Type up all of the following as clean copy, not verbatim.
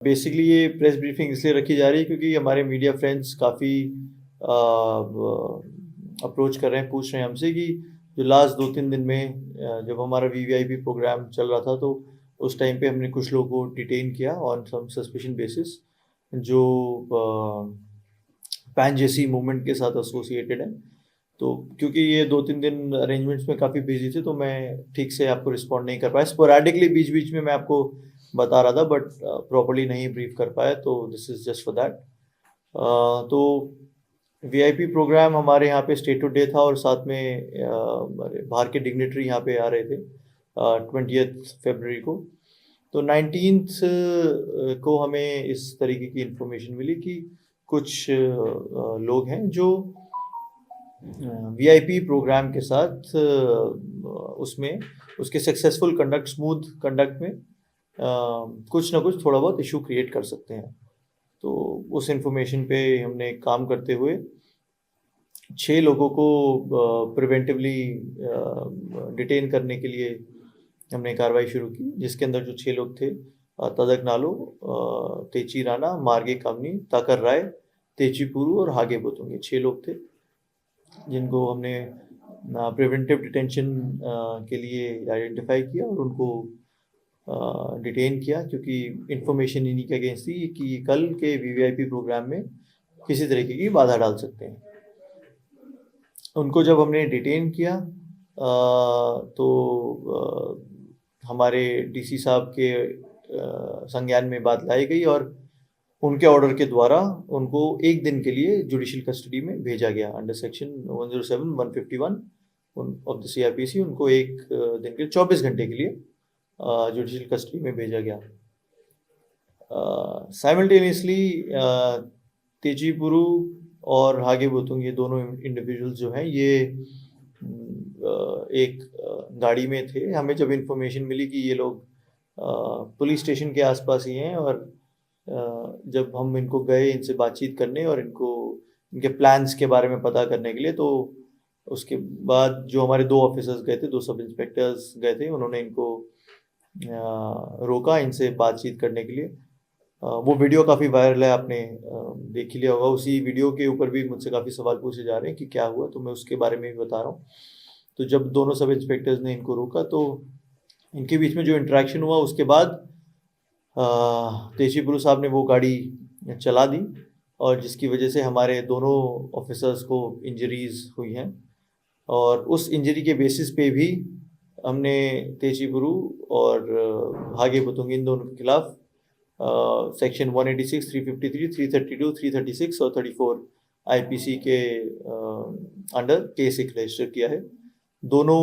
Basically ये press briefing इसलिए रखी जा रही है क्योंकि हमारे मीडिया फ्रेंड्स काफ़ी अप्रोच कर रहे हैं, पूछ रहे हैं हमसे कि जो लास्ट 2-3 दिन में जब हमारा वीवीआईपी प्रोग्राम चल रहा था तो उस टाइम पे हमने कुछ लोगों को डिटेन किया ऑन सम सस्पिशन बेसिस जो पैन जैसी मूवमेंट के साथ एसोसिएटेड है। तो क्योंकि ये 2-3 दिन अरेंजमेंट्स में काफ़ी बिजी थे तो मैं ठीक से आपको रिस्पॉन्ड नहीं कर पाया। स्पोरेडिकली बीच-बीच में मैं आपको बता रहा था बट प्रॉपर्ली नहीं ब्रीफ कर पाया, तो this is just for that. तो वीआईपी प्रोग्राम हमारे यहाँ पे स्टेट डे था और साथ में बाहर के डिग्नेटरी यहाँ पे आ रहे थे 20th फरवरी को। तो 19th को हमें इस तरीके की इन्फॉर्मेशन मिली कि कुछ लोग हैं जो वीआईपी प्रोग्राम के साथ उसमें उसके सक्सेसफुल कंडक्ट, स्मूथ कंडक्ट में कुछ ना कुछ थोड़ा बहुत इशू क्रिएट कर सकते हैं। तो उस इन्फॉर्मेशन पे हमने काम करते हुए 6 लोगों को प्रिवेंटिवली डिटेन करने के लिए हमने कार्रवाई शुरू की, जिसके अंदर जो 6 लोग थे तदक नालो, तेची राणा, मार्गे कामनी, ताकर राय, तेची पुरू और हागे बोतुंगे 6 लोग थे जिनको हमने प्रिवेंटिव डिटेंशन के लिए आइडेंटिफाई किया और उनको डिटेन किया क्योंकि इन्फॉर्मेशन इन्हीं के अगेंस्ट थी कि कल के वीवीआईपी प्रोग्राम में किसी तरीके की बाधा डाल सकते हैं। उनको जब हमने डिटेन किया तो हमारे डीसी साहब के संज्ञान में बात लाई गई और उनके ऑर्डर के द्वारा उनको एक दिन के लिए जुडिशियल कस्टडी में भेजा गया under section 107, 151 of the CrPC. उनको एक दिन के 24 घंटे के लिए जुडिशियल कस्टडी में भेजा गया। साइमल्टेनियसली तेजी पुरू और हागे बोतुंग ये दोनों इंडिविजुअल्स जो हैं ये एक गाड़ी में थे। हमें जब इन्फॉर्मेशन मिली कि ये लोग पुलिस स्टेशन के आसपास ही हैं और जब हम इनको गए इनसे बातचीत करने और इनको इनके प्लान्स के बारे में पता करने के लिए, तो उसके बाद जो हमारे 2 ऑफिसर्स गए थे, 2 सब इंस्पेक्टर्स गए थे, उन्होंने इनको रोका इनसे बातचीत करने के लिए। वो वीडियो काफ़ी वायरल है, आपने देख ही लिया होगा। उसी वीडियो के ऊपर भी मुझसे काफ़ी सवाल पूछे जा रहे हैं कि क्या हुआ, तो मैं उसके बारे में भी बता रहा हूँ। तो जब दोनों सब इंस्पेक्टर्स ने इनको रोका तो इनके बीच में जो इंटरेक्शन हुआ उसके बाद तेजी पुरू साहब ने वो गाड़ी चला दी और जिसकी वजह से हमारे दोनों ऑफिसर्स को इंजरीज हुई हैं और उस इंजरी के बेसिस पे भी हमने तेजी पुरू और हागे बोतुंग इन दोनों के खिलाफ सेक्शन 186, 353, 332, 336 और 34 आईपीसी के अंडर केस एक रजिस्टर किया है। दोनों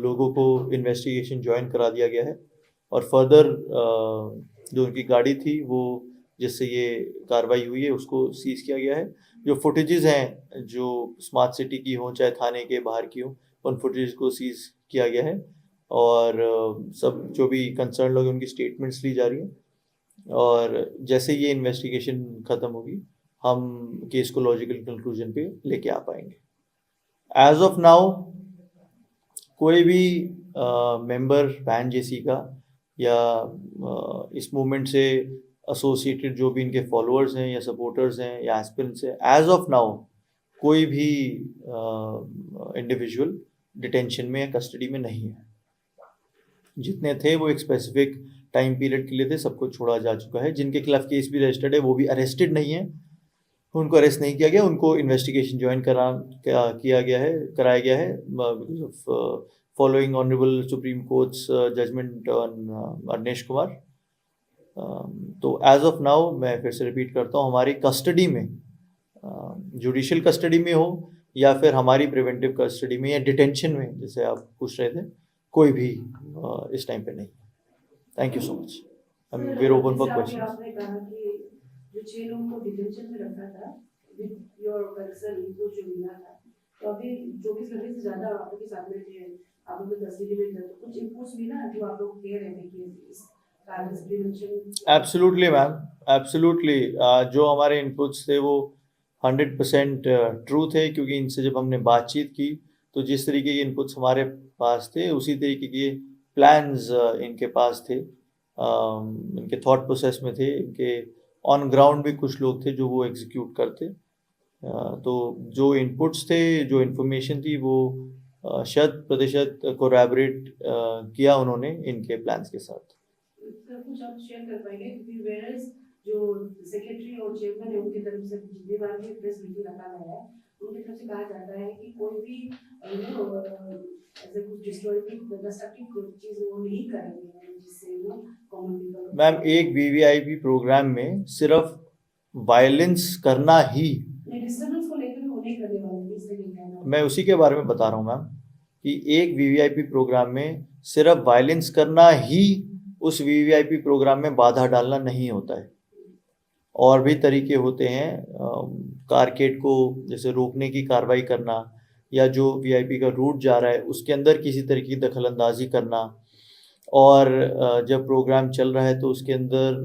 लोगों को इन्वेस्टिगेशन ज्वाइन करा दिया गया है और फर्दर जो उनकी गाड़ी थी वो जिससे ये कार्रवाई हुई है उसको सीज किया गया है। जो फुटेजेस हैं जो स्मार्ट सिटी की हों चाहे थाने के बाहर की हों, उन फुटेज को सीज किया गया है और सब जो भी कंसर्न लोग उनकी स्टेटमेंट्स ली जा रही हैं और जैसे ये इन्वेस्टिगेशन ख़त्म होगी हम केस को लॉजिकल कंक्लूजन पे लेके आ पाएंगे। एज ऑफ नाउ कोई भी मेंबर पैन जेसी का या इस मूवमेंट से एसोसिएटेड जो भी इनके फॉलोअर्स हैं या सपोर्टर्स हैं या एस्पिरेंट्स हैं, एज ऑफ नाउ कोई भी इंडिविजुअल डिटेंशन में या कस्टडी में नहीं है। जितने थे वो एक स्पेसिफिक टाइम पीरियड के लिए थे, सबको छोड़ा जा चुका है। जिनके खिलाफ केस भी रजिस्टर्ड है वो भी अरेस्टेड नहीं है, उनको अरेस्ट नहीं किया गया, उनको इन्वेस्टिगेशन ज्वाइन कराया गया है because of following honourable Supreme Court's judgement on Arnesh Kumar. तो एज ऑफ नाउ मैं फिर से रिपीट करता हूँ, हमारी कस्टडी में जुडिशियल कस्टडी में हो या फिर हमारी प्रिवेंटिव कस्टडी में या डिटेंशन में जैसे आप पूछ रहे थे, कोई भी इस टाइम पे नहीं। Thank you so much. We are open for questions. आपने कहा कि जो 6 लोगों को डिटेंशन में रखा था विद योर कंसर्न इनको जो मिला था, तो अभी 24 घंटे से ज़्यादा आपके साथ में थे, आप लोग कस्टडी में थे, तो कुछ इनपुट्स मिला जो आप लोग कह रहे थे कि इस कारण से डिटेंशन। Absolutely ma'am, absolutely. जो हमारे इनपुट्स थे वो 100% ट्रू थे क्योंकि इनसे जब हमने बातचीत की तो जिस तरीके के इनपुट्स हमारे पास थे उसी तरीके के प्लान्स इनके पास थे इनके थॉट प्रोसेस में थे, इनके ऑन ग्राउंड भी कुछ लोग थे जो वो एग्जीक्यूट करते। तो जो इनपुट्स थे, जो इन्फॉर्मेशन थी, वो 100% कोलैबोरेट किया उन्होंने इनके प्लान्स के साथ। सर कुछ आप शेयर कर पाएंगे क्योंकि वेयरएज जो सेक्रेटरी और चेयरमैन है उनकी तरफ से जितनी बार भी प्रेस मीटिंग रखा गया है उनकी तरफ से कहा जाता है कि कोई भी ऐसे कुछ डिस्ट्रॉयिंग डिस्ट्रक्टिव चीज वो नहीं करेंगे जिससे वो कॉमन पीपल। मैम, एक वीवीआईपी प्रोग्राम में सिर्फ वायलेंस करना ही, डिस्टर्बेंस को लेकर वो नहीं करने वाले, इसलिए कहना मैं उसी के बारे में बता रहा हूँ मैम, कि एक वीवीआईपी प्रोग्राम में सिर्फ वायलेंस करना ही उस वीवीआईपी प्रोग्राम में बाधा डालना नहीं होता है। और भी तरीके होते हैं, कारकेड को जैसे रोकने की कार्रवाई करना, या जो वीआईपी का रूट जा रहा है उसके अंदर किसी तरीके की दखलंदाजी करना, और जब प्रोग्राम चल रहा है तो उसके अंदर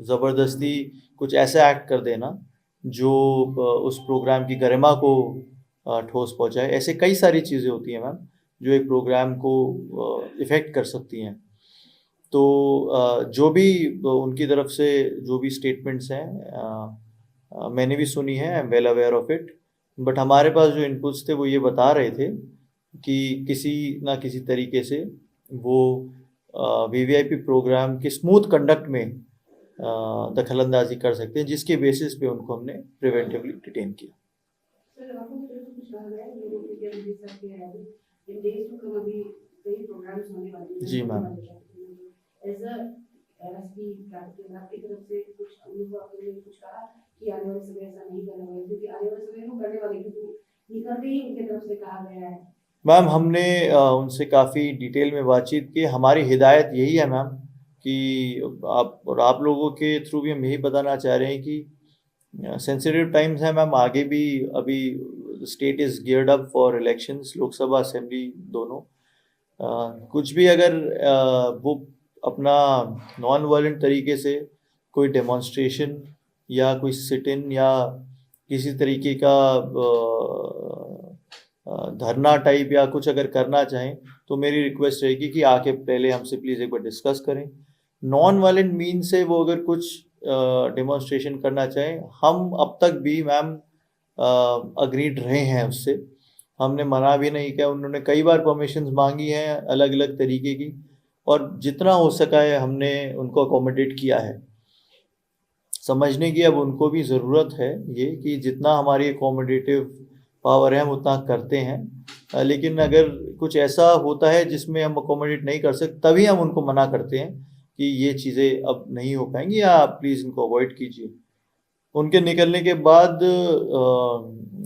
ज़बरदस्ती कुछ ऐसा एक्ट कर देना जो उस प्रोग्राम की गरिमा को ठोस पहुंचाए। ऐसे कई सारी चीज़ें होती हैं मैम जो एक प्रोग्राम को इफ़ेक्ट कर सकती हैं। तो जो भी उनकी तरफ से जो भी स्टेटमेंट्स हैं मैंने भी सुनी है, I am well aware of it, but हमारे पास जो इनपुट्स थे वो ये बता रहे थे कि किसी ना किसी तरीके से वो वीवीआईपी प्रोग्राम के स्मूथ कंडक्ट में दखलंदाजी कर सकते हैं, जिसके बेसिस पे उनको हमने प्रिवेंटिवली डिटेन किया। सर आपको कुछ कहा गया है लोगों के क्या रिलीज करके है इन डेज टू कम अभी कई प्रोग्राम्स होने वाले हैं। जी ma'am. As a SP captain आपकी तरफ से कुछ उनको आपने कुछ कहा कि आने वाले समय ऐसा नहीं करना है, क्योंकि आने वाले समय में करने वाले क्योंकि ये करते ही उनकी तरफ से कहा गया है। मैम, हमने उनसे काफ़ी डिटेल में बातचीत की। हमारी हिदायत यही है मैम कि आप लोगों के थ्रू भी हम यही बताना चाह रहे हैं कि सेंसिटिव टाइम्स हैं मैम, आगे भी अभी state is geared up for elections, Lok Sabha assembly दोनों। कुछ भी अगर वो अपना नॉन वायलेंट तरीके से कोई डेमोन्स्ट्रेशन या कोई सिट इन या किसी तरीके का धरना टाइप या कुछ अगर करना चाहें तो मेरी रिक्वेस्ट रहेगी कि आके पहले हमसे प्लीज़ एक बार डिस्कस करें। नॉन वायलेंट मीन से वो अगर कुछ डेमोन्स्ट्रेशन करना चाहें, हम अब तक भी मैम अग्रीड रहे हैं उससे, हमने मना भी नहीं किया। उन्होंने कई बार परमिशंस मांगी हैं अलग अलग तरीके की, और जितना हो सका है हमने उनको अकोमोडेट किया है। समझने की अब उनको भी ज़रूरत है ये कि जितना हमारी अकोमोडेटिव पावर है हम उतना करते हैं, लेकिन अगर कुछ ऐसा होता है जिसमें हम अकोमोडेट नहीं कर सकते तभी हम उनको मना करते हैं कि ये चीज़ें अब नहीं हो पाएंगी या आप प्लीज़ इनको अवॉइड कीजिए। उनके निकलने के बाद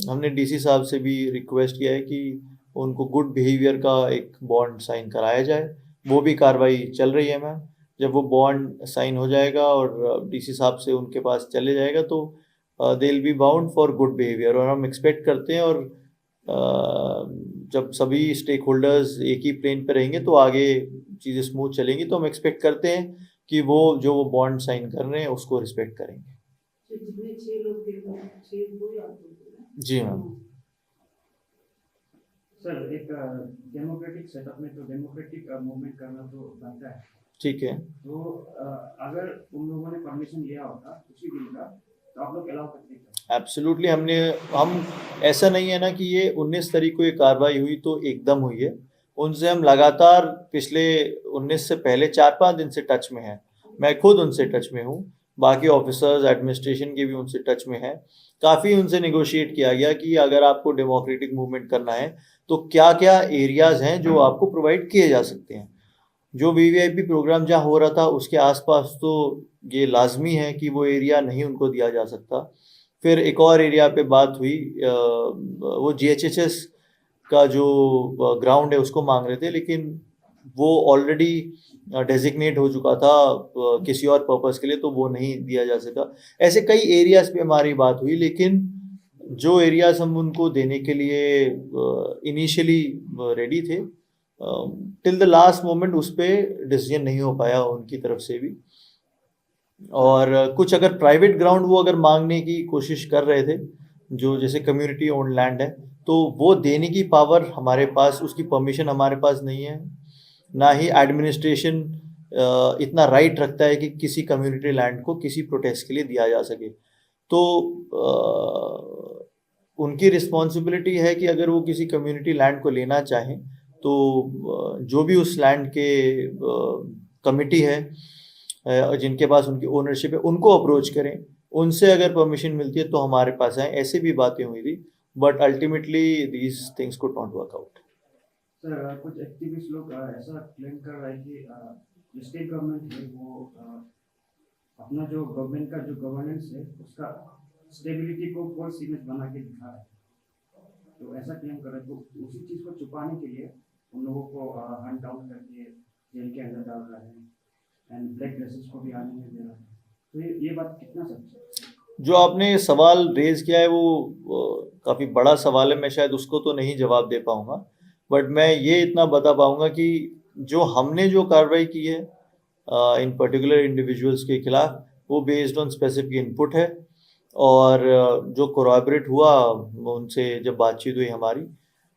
हमने डीसी साहब से भी रिक्वेस्ट किया है कि उनको गुड बिहेवियर का एक बॉन्ड साइन कराया जाए। वो भी कार्रवाई चल रही है मैम। जब वो बॉन्ड साइन हो जाएगा और डीसी साहब से उनके पास चले जाएगा तो they will be bound for good behaviour, और हम एक्सपेक्ट करते हैं, और जब सभी स्टेक होल्डर्स एक ही प्लेन पे रहेंगे तो आगे चीज़ें स्मूथ चलेंगी। तो हम एक्सपेक्ट करते हैं कि वो जो वो बॉन्ड साइन कर रहे हैं उसको रिस्पेक्ट करेंगे। जितने 6 लोग थे 6 वो ही आप लोग थे ना? जी मैम। सर एक डेमोक्रेटिक सेटअप में तो डेमोक्रेटिक मूवमेंट करना तो बनता है, ठीक है। तो अगर उन लोगों ने परमिशन लिया होता उसी दिन का तो आप लोग अलाउ करते हैं? एब्सोल्युटली। हम ऐसा नहीं है ना कि ये 19 तारीख को ये कार्रवाई हुई तो एकदम हुई है। उनसे हम लगातार पिछले 19 से पहले 4-5 दिन से टच में हैं। मैं खुद उनसे टच में हूँ, बाकी ऑफिसर्स एडमिनिस्ट्रेशन के भी उनसे टच में हैं। काफ़ी उनसे निगोशिएट किया गया कि अगर आपको डेमोक्रेटिक मूवमेंट करना है तो क्या क्या एरियाज़ हैं जो आपको प्रोवाइड किए जा सकते हैं। जो वीवीआईपी प्रोग्राम जहाँ हो रहा था उसके आसपास तो ये लाजमी है कि वो एरिया नहीं उनको दिया जा सकता। फिर एक और एरिया पे बात हुई, वो जीएचएचएस का जो ग्राउंड है उसको मांग रहे थे, लेकिन वो ऑलरेडी डेजिग्नेट हो चुका था किसी और पर्पस के लिए, तो वो नहीं दिया जा सका। ऐसे कई एरियाज़ पे हमारी बात हुई, लेकिन जो एरियाज़ हम उनको देने के लिए इनिशियली रेडी थे, टिल द लास्ट मोमेंट उस पर डिसीजन नहीं हो पाया उनकी तरफ से भी। और कुछ अगर प्राइवेट ग्राउंड वो अगर मांगने की कोशिश कर रहे थे, जो जैसे कम्युनिटी ओन्ड लैंड है, तो वो देने की पावर हमारे पास, उसकी परमिशन हमारे पास नहीं है। ना ही एडमिनिस्ट्रेशन इतना राइट रखता है कि किसी कम्युनिटी लैंड को किसी प्रोटेस्ट के लिए दिया जा सके। तो उनकी रिस्पॉन्सिबिलिटी है कि अगर वो किसी कम्युनिटी लैंड को लेना चाहें तो जो भी उस लैंड के कमिटी है जिनके पास उनकी ओनरशिप है उनको अप्रोच करें, उनसे अगर परमिशन मिलती है तो हमारे पास आए। ऐसे भी बातें हुई थी, but ultimately these things could not work out. Sir कुछ एक्टिविस्ट लोग ऐसा क्लेम कर रहे हैं कि जो स्टेट गवर्नमेंट है वो अपना जो गवर्नमेंट का जो गवर्नेंस है उसका स्टेबिलिटी को फॉल्स इमेज बना के दिखा रहा है, तो ऐसा क्लेम कर रहे हैं। तो उसी चीज़ को छुपाने के लिए उन लोगों को हंट आउट करके जेल के अंदर डाल रहा है एंड ब्लैक ड्रेसेस को भी आने नहीं दे रहा है। तो ये बात कितना सच है? जो आपने सवाल रेज किया है वो काफ़ी बड़ा सवाल है, मैं शायद उसको तो नहीं जवाब दे पाऊँगा, बट मैं ये इतना बता पाऊँगा कि जो हमने जो कार्रवाई की है इन पर्टिकुलर इंडिविजुअल्स के खिलाफ वो बेस्ड ऑन स्पेसिफिक इनपुट है, और जो कोरॉबरेट हुआ उनसे जब बातचीत हुई हमारी,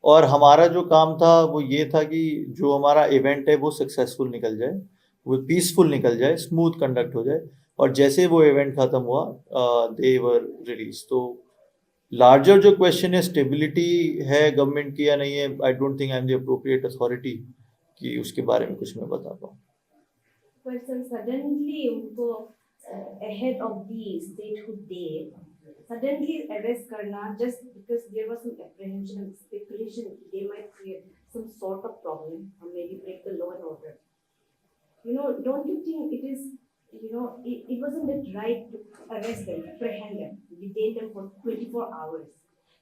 और हमारा जो काम था वो ये था कि जो हमारा इवेंट है वो सक्सेसफुल निकल जाए, वो पीसफुल निकल जाए, स्मूथ कंडक्ट हो जाए, और जैसे वो इवेंट खत्म हुआ दे वर रिलीज। तो लार्जर जो क्वेश्चन है स्टेबिलिटी है गवर्नमेंट की या नहीं है, I don't think I am the appropriate authority कि उसके बारे में कुछ मैं बता पाऊँ। But suddenly उनको ahead of the statehood day suddenly arrest करना just because there was some apprehension and speculation they might create some sort of problem or maybe break the law and order. You know, don't you think it is, you know, it wasn't that right to arrest them, apprehend them, detain them for 24 hours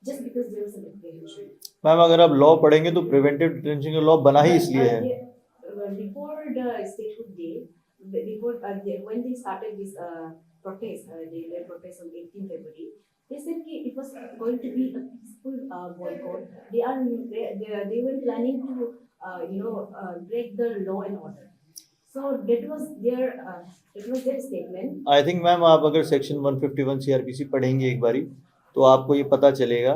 just because there was an apprehension. Ma'am अगर आप law पढ़ेंगे तो preventive detention का law बना ही इसलिए है। Before the statehood day, when they started this protest, they led protest on 18 February, they said it was going to be a peaceful boycott. They were planning to break the law and order. So that was their statement. I think ma'am आप अगर section 151 CRPC पढ़ेंगे एक बारी तो आपको ये पता चलेगा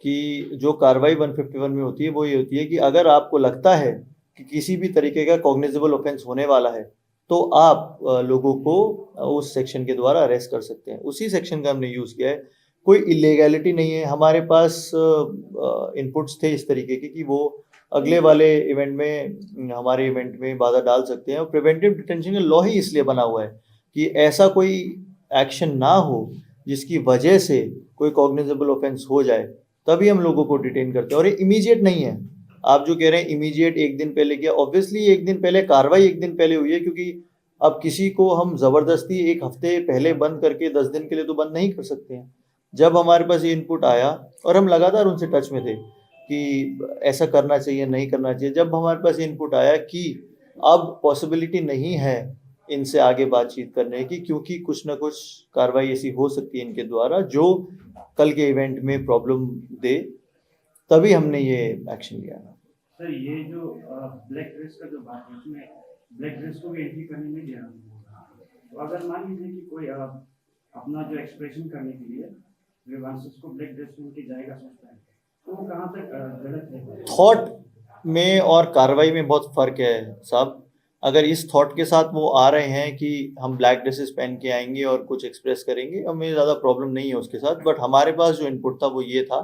कि जो कार्रवाई 151 में होती है वो ये होती है कि अगर आपको लगता है कि किसी भी तरीके का कॉग्निजेबल ऑफेंस होने वाला है तो आप लोगों को उस सेक्शन के द्वारा अरेस्ट कर सकते हैं। उसी सेक्शन का हमने यूज़ किया है, कोई इलीगैलिटी नहीं है। हमारे पास इनपुट्स थे इस तरीके के कि वो अगले वाले इवेंट में हमारे इवेंट में बाधा डाल सकते हैं, और प्रिवेंटिव डिटेंशन का लॉ ही इसलिए बना हुआ है कि ऐसा कोई एक्शन ना हो जिसकी वजह से कोई कॉग्निजेबल ऑफेंस हो जाए, तभी हम लोगों को डिटेन करते हैं। और ये इमीडिएट नहीं है, आप जो कह रहे हैं इमीडिएट एक दिन पहले किया, ऑब्वियसली एक दिन पहले कार्रवाई एक दिन पहले हुई है, क्योंकि अब किसी को हम ज़बरदस्ती एक हफ्ते पहले बंद करके 10 दिन के लिए तो बंद नहीं कर सकते हैं। जब हमारे पास ये इनपुट आया और हम लगातार उनसे टच में थे कि ऐसा करना चाहिए नहीं करना चाहिए, जब हमारे पास इनपुट आया कि अब पॉसिबिलिटी नहीं है इनसे आगे बातचीत करने की क्योंकि कुछ ना कुछ कार्रवाई ऐसी हो सकती है इनके द्वारा जो कल के इवेंट में प्रॉब्लम दे, तभी हमने ये एक्शन लिया। सर ये जो ब्लैक ड्रेस का जो बात है उसमें ब्लैक ड्रेस को भी एंट्री करने नहीं दे रहा हूँ। तो अगर मान लीजिए कि कोई अपना जो एक्सप्रेशन करने के लिए ग्रीवांसेस को ब्लैक ड्रेस में के जाएगा सोचता है, तो वो कहाँ तक गलत है? थॉट में और कार्रवाई में बहुत फ़र्क है साहब। अगर इस थॉट के साथ वो आ रहे हैं कि हम ब्लैक ड्रेसेस पहन के आएंगे और कुछ एक्सप्रेस करेंगे, हमें ज़्यादा प्रॉब्लम नहीं है उसके साथ, बट हमारे पास जो इनपुट था वो ये था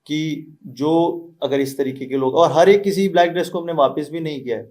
कि जो अगर इस तरीके के लोग, और हर एक किसी ब्लैक ड्रेस को हमने वापस भी नहीं किया है,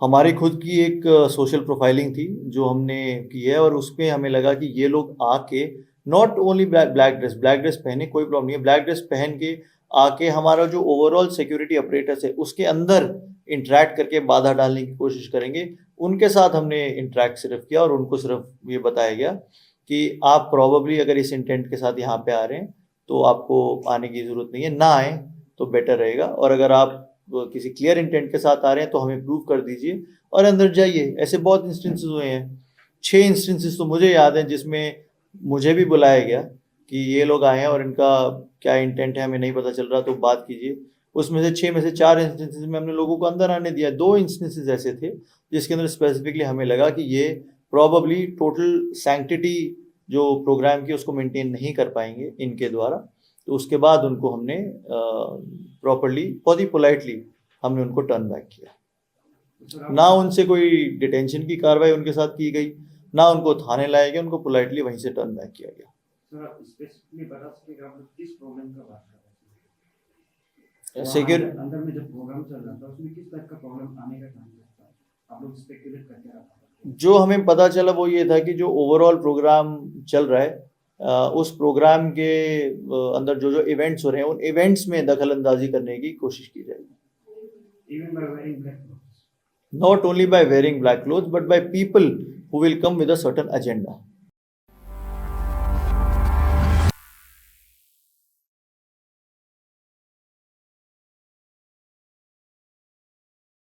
हमारी खुद की एक सोशल प्रोफाइलिंग थी जो हमने की है, और उसमें हमें लगा कि ये लोग आके नॉट ओनली ब्लैक ड्रेस पहने, कोई प्रॉब्लम नहीं है, ब्लैक ड्रेस पहन के आके हमारा जो ओवरऑल सिक्योरिटी अपरेटस है उसके अंदर इंटरेक्ट करके बाधा डालने की कोशिश करेंगे। उनके साथ हमने इंटरेक्ट सिर्फ किया और उनको सिर्फ ये बताया गया कि आप प्रॉबेबली अगर इस इंटेंट के साथ यहाँ पे आ रहे हैं तो आपको आने की ज़रूरत नहीं है, ना आए तो बेटर रहेगा, और अगर आप किसी क्लियर इंटेंट के साथ आ रहे हैं तो हमें प्रूव कर दीजिए और अंदर जाइए। ऐसे बहुत इंस्टेंसेस हुए हैं, 6 इंस्टेंसेस तो मुझे याद हैं जिसमें मुझे भी बुलाया गया कि ये लोग आए हैं और इनका क्या इंटेंट है हमें नहीं पता चल रहा, तो बात कीजिए। उसमें से 6 में से 4 इंस्टेंसेस में हमने लोगों को अंदर आने दिया। 2 इंस्टेंसेस ऐसे थे जिसके अंदर स्पेसिफिकली हमें लगा कि ये प्रॉबेबली टोटल सैंक्टिटी जो प्रोग्राम की उसको मेंटेन नहीं कर पाएंगे इनके द्वारा, तो उसके बाद उनको हमने प्रॉपरली बहुत ही पोलाइटली हमने उनको टर्न बैक किया। तो सर ना उनसे कोई डिटेंशन की कार्रवाई उनके साथ की गई, ना उनको थाने लाया गया, उनको पोलाइटली वहीं से टर्न बैक किया गया। सर स्पेसिफिकली बता सकते हैं कि आप लोग किस प्रॉब्लम का बात कर रहे थे? सेक्यूर वहाँ अंदर में जब प्रोग्राम चल रहा था उसमें किस टाइप का प्रॉब्लम आने का चांसेस था? आप लोग स्पेकुलेट करके रखा था। जो हमें पता चला वो ये था कि जो ओवरऑल प्रोग्राम चल रहा है, उस प्रोग्राम के अंदर जो जो इवेंट्स हो रहे हैं उन इवेंट्स में दखल अंदाजी करने की कोशिश की जाएगी। Even bye wearing black clothes. Not only by wearing black clothes but by people who will come with a certain agenda.